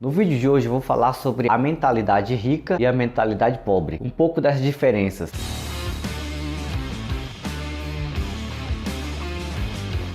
No vídeo de hoje eu vou falar sobre a mentalidade rica e a mentalidade pobre, um pouco das diferenças.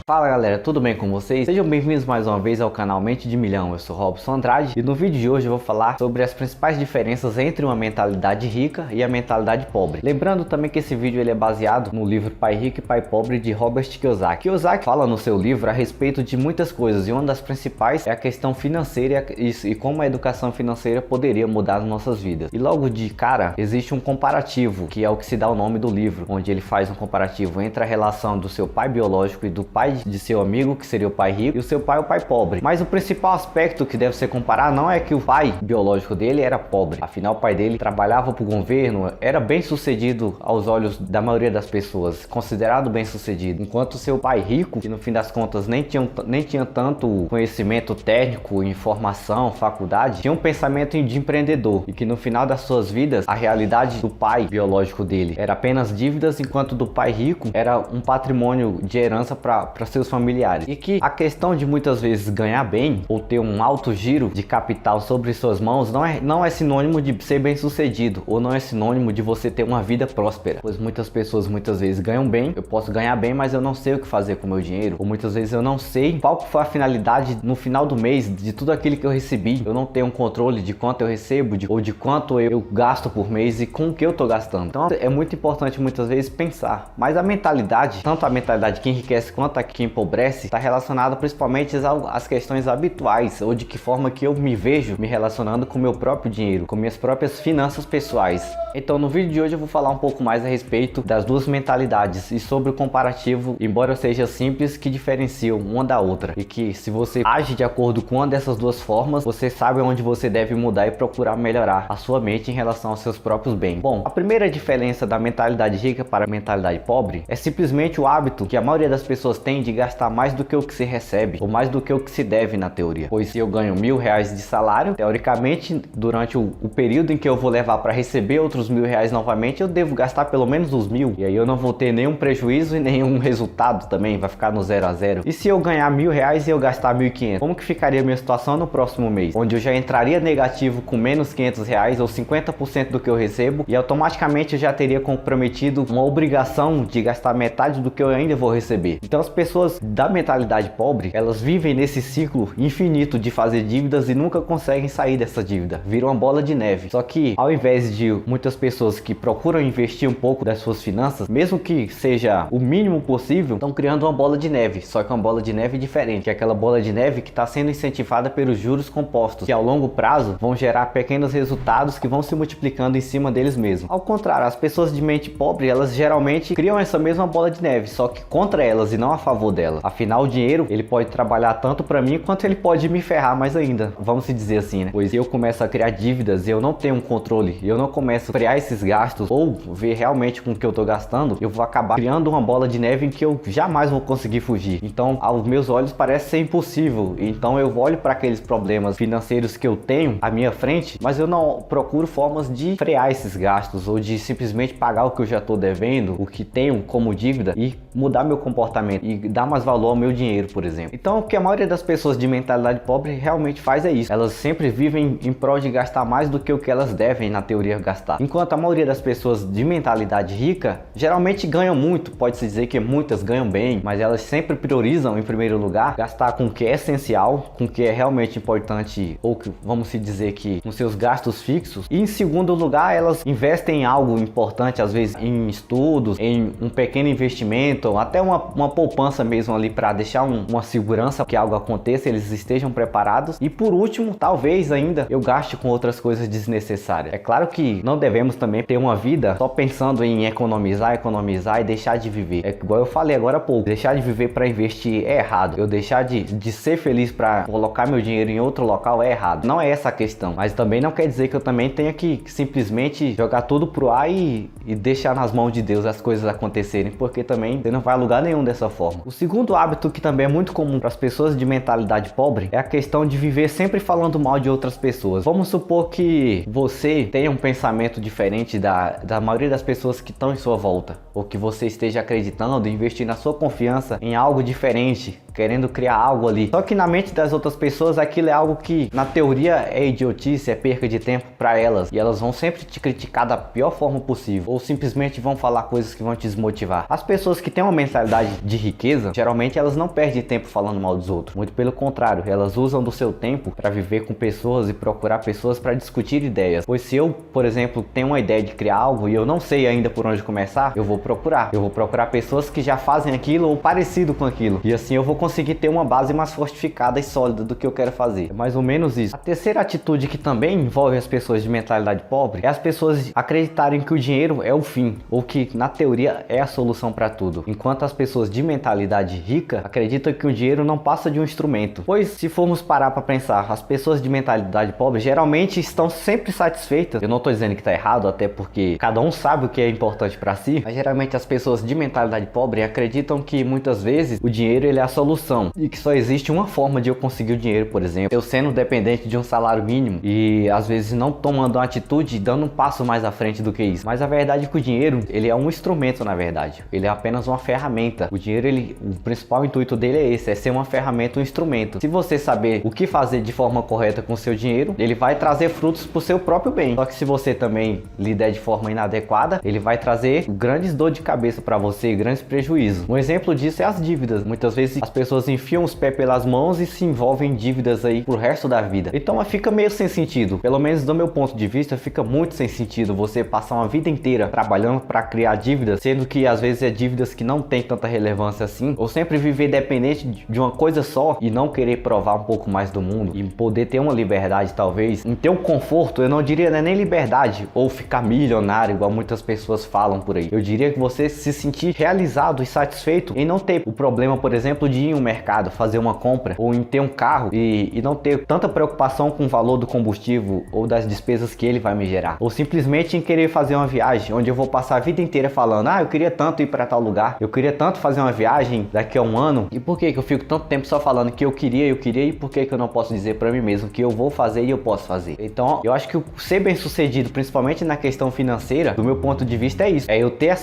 Fala galera, tudo bem com vocês? Sejam bem-vindos mais uma vez ao canal Mente de Milhão. Eu sou Robson Andrade e no vídeo de hoje eu vou falar sobre as principais diferenças entre uma mentalidade rica e a mentalidade pobre. Lembrando também que esse vídeo ele é baseado no livro Pai Rico e Pai Pobre de Robert Kiyosaki. Kiyosaki fala no seu livro a respeito de muitas coisas e uma das principais é a questão financeira e como a educação financeira poderia mudar as nossas vidas. E logo de cara existe um comparativo, que é o que se dá o nome do livro, onde ele faz um comparativo entre a relação do seu pai biológico e do pai de seu amigo, que seria o pai rico, e o seu pai, o pai pobre. Mas o principal aspecto que deve ser comparado não é que o pai biológico dele era pobre. Afinal, o pai dele trabalhava para o governo, era bem sucedido aos olhos da maioria das pessoas, considerado bem sucedido. Enquanto o seu pai rico, que no fim das contas nem tinha tanto conhecimento técnico, informação, faculdade, tinha um pensamento de empreendedor. E que no final das suas vidas, a realidade do pai biológico dele era apenas dívidas, enquanto do pai rico era um patrimônio de herança para seus familiares. E que a questão de muitas vezes ganhar bem ou ter um alto giro de capital sobre suas mãos não é sinônimo de ser bem sucedido, ou não é sinônimo de você ter uma vida próspera, pois muitas pessoas muitas vezes ganham bem. Eu posso ganhar bem, mas eu não sei o que fazer com o meu dinheiro, ou muitas vezes eu não sei qual foi a finalidade no final do mês de tudo aquilo que eu recebi. Eu não tenho um controle de quanto eu recebo ou de quanto eu gasto por mês e com o que eu tô gastando. Então é muito importante muitas vezes pensar. Mas a mentalidade, tanto a mentalidade que enriquece quanto a que empobrece, está relacionada principalmente às questões habituais, ou de que forma que eu me vejo me relacionando com o meu próprio dinheiro, com minhas próprias finanças pessoais. Então no vídeo de hoje eu vou falar um pouco mais a respeito das duas mentalidades e sobre o comparativo, embora seja simples, que diferenciam uma da outra, e que se você age de acordo com uma dessas duas formas, você sabe onde você deve mudar e procurar melhorar a sua mente em relação aos seus próprios bens. Bom, a primeira diferença da mentalidade rica para a mentalidade pobre é simplesmente o hábito que a maioria das pessoas tem de gastar mais do que o que se recebe, ou mais do que o que se deve na teoria. Pois se eu ganho R$1.000 de salário, teoricamente, durante o período em que eu vou levar para receber outros R$1.000 novamente, eu devo gastar pelo menos os 1.000. E aí eu não vou ter nenhum prejuízo e nenhum resultado também, vai ficar no 0 a 0. E se eu ganhar R$1.000 e eu gastar R$1.500, como que ficaria a minha situação no próximo mês? Onde eu já entraria negativo com menos R$500 ou 50% do que eu recebo, e automaticamente eu já teria comprometido uma obrigação de gastar metade do que eu ainda vou receber. Então as pessoas da mentalidade pobre, elas vivem nesse ciclo infinito de fazer dívidas e nunca conseguem sair dessa dívida, viram uma bola de neve. Só que ao invés de muitas pessoas que procuram investir um pouco das suas finanças, mesmo que seja o mínimo possível, estão criando uma bola de neve, só que uma bola de neve diferente, que é aquela bola de neve que está sendo incentivada pelos juros compostos, que ao longo prazo vão gerar pequenos resultados que vão se multiplicando em cima deles mesmos. Ao contrário, as pessoas de mente pobre, elas geralmente criam essa mesma bola de neve, só que contra elas e não a favor delas. Afinal, o dinheiro, ele pode trabalhar tanto para mim, quanto ele pode me ferrar mais ainda, vamos se dizer assim, né? Pois eu começo a criar dívidas e eu não tenho um controle, eu não começo a criar esses gastos ou ver realmente com o que eu tô gastando, eu vou acabar criando uma bola de neve em que eu jamais vou conseguir fugir. Então, aos meus olhos parece ser impossível. Então eu olho para aqueles problemas financeiros que eu tenho à minha frente, mas eu não procuro formas de frear esses gastos ou de simplesmente pagar o que eu já tô devendo, o que tenho como dívida, e mudar meu comportamento e dar mais valor ao meu dinheiro, por exemplo. Então o que a maioria das pessoas de mentalidade pobre realmente faz é isso. Elas sempre vivem em prol de gastar mais do que o que elas devem na teoria gastar. Enquanto a maioria das pessoas de mentalidade rica geralmente ganham muito, pode-se dizer que muitas ganham bem, mas elas sempre priorizam em primeiro lugar gastar com o que é essencial, com o que é realmente importante, ou que vamos se dizer que com seus gastos fixos, e em segundo lugar elas investem em algo importante, às vezes em estudos, em um pequeno investimento, ou até uma poupança mesmo ali para deixar uma segurança que algo aconteça, eles estejam preparados. E por último, talvez ainda eu gaste com outras coisas desnecessárias. É claro que não devemos também ter uma vida só pensando em economizar e deixar de viver. É igual eu falei agora há pouco, deixar de viver para investir é errado. Eu deixar de ser feliz para colocar meu dinheiro em outro local é errado. Não é essa a questão, mas também não quer dizer que eu também tenha que simplesmente jogar tudo pro ar e deixar nas mãos de Deus as coisas acontecerem, porque também você não vai a lugar nenhum dessa forma. O segundo hábito que também é muito comum para as pessoas de mentalidade pobre é a questão de viver sempre falando mal de outras pessoas. Vamos supor que você tenha um pensamento diferente da maioria das pessoas que estão em sua volta, ou que você esteja acreditando e investindo a sua confiança em algo diferente, querendo criar algo ali. Só que na mente das outras pessoas aquilo é algo que na teoria é idiotice, é perca de tempo para elas, e elas vão sempre te criticar da pior forma possível, ou simplesmente vão falar coisas que vão te desmotivar. As pessoas que têm uma mentalidade de riqueza, geralmente elas não perdem tempo falando mal dos outros, muito pelo contrário, elas usam do seu tempo para viver com pessoas e procurar pessoas para discutir ideias. Pois se eu, por exemplo, tenho uma ideia de criar algo e eu não sei ainda por onde começar, eu vou procurar pessoas que já fazem aquilo ou parecido com aquilo, e assim eu vou conseguir ter uma base mais fortificada e sólida do que eu quero fazer. É mais ou menos isso. A terceira atitude que também envolve as pessoas de mentalidade pobre é as pessoas acreditarem que o dinheiro é o fim, ou que na teoria é a solução para tudo, enquanto as pessoas de mentalidade rica acreditam que o dinheiro não passa de um instrumento. Pois se formos parar para pensar, as pessoas de mentalidade pobre geralmente estão sempre satisfeitas. Eu não estou dizendo que está errado, até porque cada um sabe o que é importante para si, mas geralmente as pessoas de mentalidade pobre acreditam que muitas vezes o dinheiro ele é a solução, e que só existe uma forma de eu conseguir o dinheiro. Por exemplo, eu sendo dependente de um salário mínimo e às vezes não tomando uma atitude, dando um passo mais à frente do que isso. Mas a verdade é que o dinheiro ele é um instrumento, na verdade, ele é apenas uma ferramenta. O dinheiro, o principal intuito dele é esse, é ser uma ferramenta, um instrumento. Se você saber o que fazer de forma correta com o seu dinheiro, ele vai trazer frutos para o seu próprio bem. Só que se você também lhe der de forma inadequada, ele vai trazer grandes dor de cabeça para você, grandes prejuízos. Um exemplo disso é as dívidas. Muitas vezes as pessoas enfiam os pés pelas mãos e se envolvem em dívidas aí pro resto da vida. Então fica meio sem sentido, pelo menos do meu ponto de vista, fica muito sem sentido você passar uma vida inteira trabalhando para criar dívidas, sendo que às vezes é dívidas que não tem tanta relevância assim, ou sempre viver dependente de uma coisa só e não querer provar um pouco mais do mundo e poder ter uma liberdade, talvez, em ter um conforto. Eu não diria nem liberdade ou ficar milionário, igual muitas pessoas falam por aí. Eu diria que você se sentir realizado e satisfeito em não ter o problema, por exemplo, de ir em um mercado, fazer uma compra, ou em ter um carro e não ter tanta preocupação com o valor do combustível ou das despesas que ele vai me gerar, ou simplesmente em querer fazer uma viagem onde eu vou passar a vida inteira falando, eu queria tanto ir para tal lugar, eu queria tanto fazer uma viagem daqui a um ano, e por que eu fico tanto tempo só falando que eu queria e por que eu não posso dizer para mim mesmo que eu vou fazer e eu posso fazer? Então eu acho que ser bem sucedido, principalmente na questão financeira, do meu ponto de vista é isso, é eu ter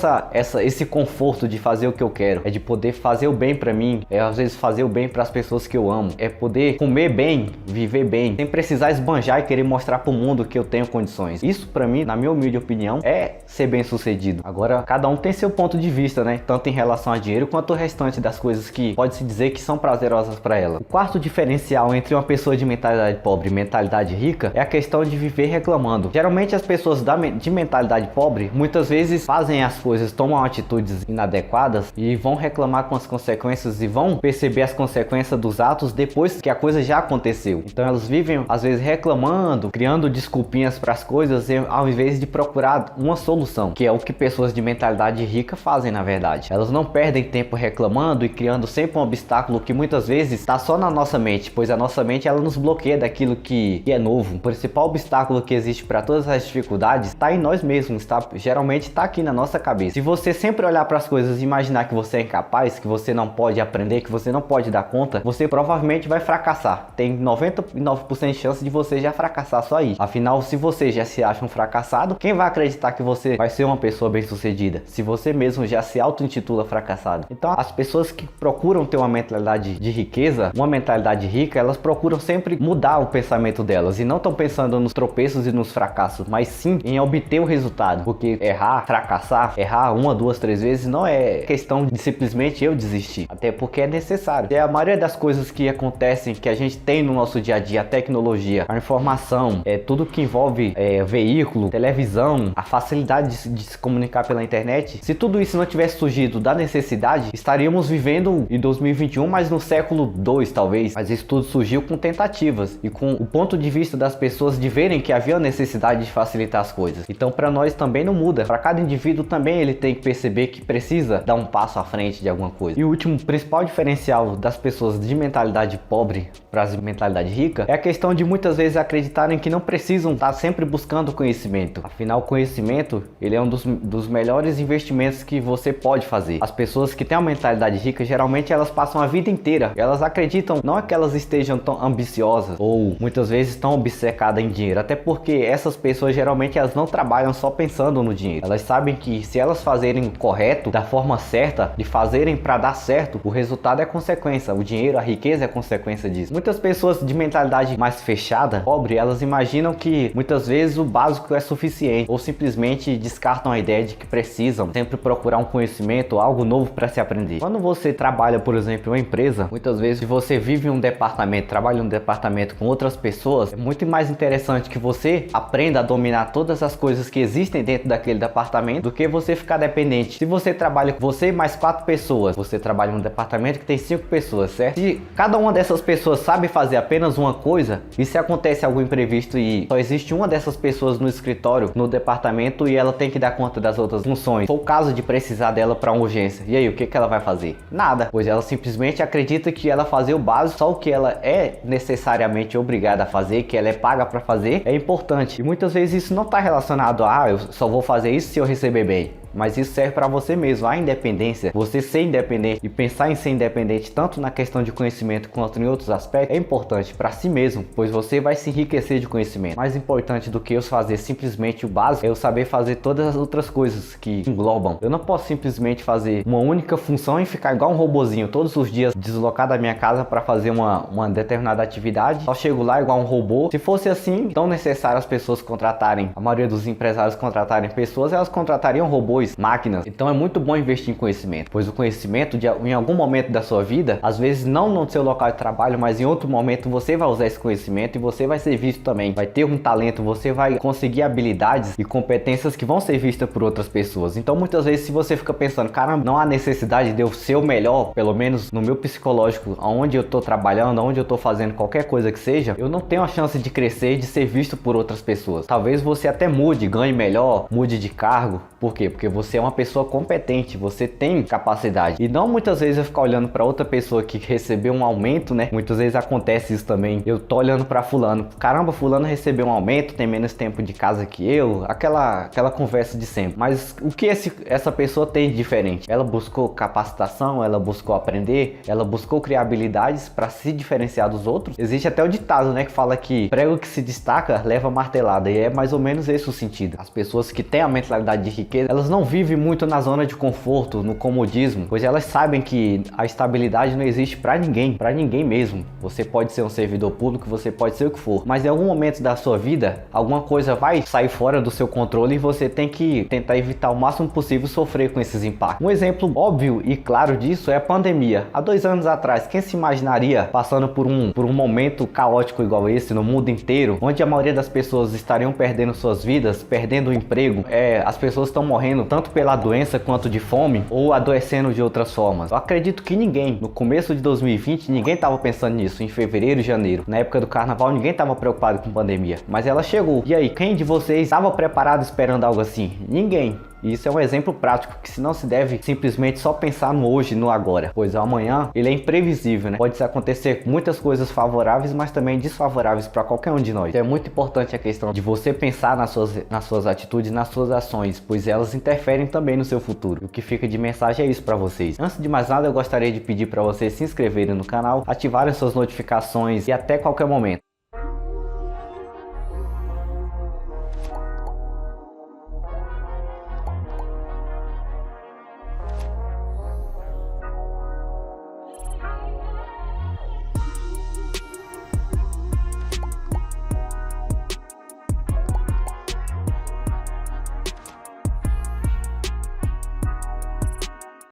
esse conforto de fazer o que eu quero, é de poder fazer o bem para mim, é às vezes fazer o bem para as pessoas que eu amo, é poder comer bem, viver bem, sem precisar esbanjar e querer mostrar pro mundo que eu tenho condições. Isso para mim, na minha humilde opinião, é ser bem sucedido. Agora, cada um tem seu ponto de vista, né? Tanto em relação a dinheiro quanto o restante das coisas que pode-se dizer que são prazerosas para ela. O quarto diferencial entre uma pessoa de mentalidade pobre e mentalidade rica é a questão de viver reclamando. Geralmente as pessoas de mentalidade pobre muitas vezes fazem as coisas, tomam atitudes inadequadas e vão reclamar com as consequências e vão perceber as consequências dos atos depois que a coisa já aconteceu. Então elas vivem às vezes reclamando, criando desculpinhas para as coisas ao invés de procurar uma solução, que é o que pessoas de mentalidade rica fazem na verdade. Elas não perdem tempo reclamando e criando sempre um obstáculo que muitas vezes está só na nossa mente, pois a nossa mente ela nos bloqueia daquilo que é novo. O principal obstáculo que existe para todas as dificuldades está em nós mesmos, geralmente está aqui na nossa cabeça. Se você sempre olhar para as coisas e imaginar que você é incapaz, que você não pode aprender, que você não pode dar conta, você provavelmente vai fracassar. Tem 99% de chance de você já fracassar só aí. Afinal, se você já se acha um fracassado, quem vai acreditar que você vai ser uma pessoa bem-sucedida? Se você mesmo já se auto-intitula fracassado. Então, as pessoas que procuram ter uma mentalidade de riqueza, uma mentalidade rica, elas procuram sempre mudar o pensamento delas e não estão pensando nos tropeços e nos fracassos, mas sim em obter o resultado. Porque fracassar, errar uma, duas, três vezes não é questão de simplesmente eu desistir. Até porque é necessário. E a maioria das coisas que acontecem, que a gente tem no nosso dia a dia, a tecnologia, a informação, tudo que envolve veículo, televisão, a facilidade de se comunicar pela internet, se tudo isso não tivesse surgido da necessidade, estaríamos vivendo em 2021, mas no século 2 talvez. Mas isso tudo surgiu com tentativas e com o ponto de vista das pessoas de verem que havia necessidade de facilitar as coisas. Então para nós também não muda. Para cada indivíduo também ele tem que perceber que precisa dar um passo à frente de alguma coisa. E o último principal diferencial das pessoas de mentalidade pobre para as de mentalidade rica é a questão de muitas vezes acreditarem que não precisam estar sempre buscando conhecimento. Afinal, o conhecimento ele é um dos melhores investimentos que você pode fazer. As pessoas que têm uma mentalidade rica, geralmente elas passam a vida inteira, elas acreditam, não é que elas estejam tão ambiciosas ou muitas vezes tão obcecadas em dinheiro, até porque essas pessoas geralmente elas não trabalham só pensando no dinheiro. Elas sabem que se elas fazerem o correto, da forma certa, de fazerem para dar certo, o resultado é consequência, o dinheiro, a riqueza é consequência disso. Muitas pessoas de mentalidade mais fechada, pobre, elas imaginam que muitas vezes o básico é suficiente ou simplesmente descartam a ideia de que precisam sempre procurar um conhecimento, algo novo para se aprender. Quando você trabalha, por exemplo, em uma empresa, muitas vezes se você vive em um departamento, trabalha em um departamento com outras pessoas, é muito mais interessante que você aprenda a dominar todas as coisas que existem dentro daquele departamento do que você ficar dependente. Se você trabalha com você e mais 4 pessoas, você trabalha em um departamento que tem 5 pessoas, certo? Se cada uma dessas pessoas sabe fazer apenas uma coisa, e se acontece algo imprevisto e só existe uma dessas pessoas no escritório, no departamento, e ela tem que dar conta das outras funções, ou caso de precisar dela para uma urgência, e aí o que ela vai fazer? Nada, pois ela simplesmente acredita que ela fazer o básico, só o que ela é necessariamente obrigada a fazer, que ela é paga para fazer, é importante. E muitas vezes isso não está relacionado a eu só vou fazer isso se eu receber bem. Mas isso serve para você mesmo, a independência, você ser independente e pensar em ser independente tanto na questão de conhecimento quanto em outros aspectos é importante para si mesmo, pois você vai se enriquecer de conhecimento. Mais importante do que eu fazer simplesmente o básico é eu saber fazer todas as outras coisas que englobam. Eu não posso simplesmente fazer uma única função e ficar igual um robozinho todos os dias deslocar da minha casa para fazer uma determinada atividade, só chego lá igual um robô. Se fosse assim, tão necessário as pessoas contratarem, a maioria dos empresários contratarem pessoas, elas contratariam robôs, máquinas. Então é muito bom investir em conhecimento, pois o conhecimento em algum momento da sua vida, às vezes não no seu local de trabalho, mas em outro momento você vai usar esse conhecimento e você vai ser visto também, vai ter um talento, você vai conseguir habilidades e competências que vão ser vistas por outras pessoas. Então muitas vezes se você fica pensando, caramba, não há necessidade de eu ser o melhor, pelo menos no meu psicológico, aonde eu tô trabalhando, aonde eu tô fazendo qualquer coisa que seja, eu não tenho a chance de crescer e de ser visto por outras pessoas. Talvez você até mude, ganhe melhor, mude de cargo. Por quê? Porque você é uma pessoa competente, você tem capacidade. E não muitas vezes eu ficar olhando para outra pessoa que recebeu um aumento, né? Muitas vezes acontece isso também. Eu tô olhando para fulano, caramba, fulano recebeu um aumento, tem menos tempo de casa que eu, aquela conversa de sempre. Mas o que essa pessoa tem de diferente? Ela buscou capacitação, ela buscou aprender, ela buscou criar habilidades para se diferenciar dos outros. Existe até o ditado, né, que fala que prego que se destaca leva martelada, e é mais ou menos esse o sentido. As pessoas que têm a mentalidade de riqueza, elas não vivem muito na zona de conforto, no comodismo, pois elas sabem que a estabilidade não existe para ninguém mesmo. Você pode ser um servidor público, você pode ser o que for, mas em algum momento da sua vida, alguma coisa vai sair fora do seu controle e você tem que tentar evitar o máximo possível sofrer com esses impactos. Um exemplo óbvio e claro disso é a pandemia. Há 2 anos atrás, quem se imaginaria passando por um momento caótico igual esse no mundo inteiro, onde a maioria das pessoas estariam perdendo suas vidas, perdendo o emprego, as pessoas estão morrendo tanto pela doença quanto de fome ou adoecendo de outras formas. Eu acredito que ninguém, no começo de 2020, ninguém estava pensando nisso, em fevereiro e janeiro. Na época do carnaval, ninguém estava preocupado com pandemia, mas ela chegou. E aí, quem de vocês estava preparado esperando algo assim? Ninguém. E isso é um exemplo prático que não se deve simplesmente só pensar no hoje, no agora, pois o amanhã ele é imprevisível, né? Pode acontecer muitas coisas favoráveis, mas também desfavoráveis para qualquer um de nós. Então é muito importante a questão de você pensar nas suas atitudes, nas suas ações, pois elas interferem também no seu futuro. O que fica de mensagem é isso para vocês. Antes de mais nada, eu gostaria de pedir para vocês se inscreverem no canal, ativarem suas notificações e até qualquer momento.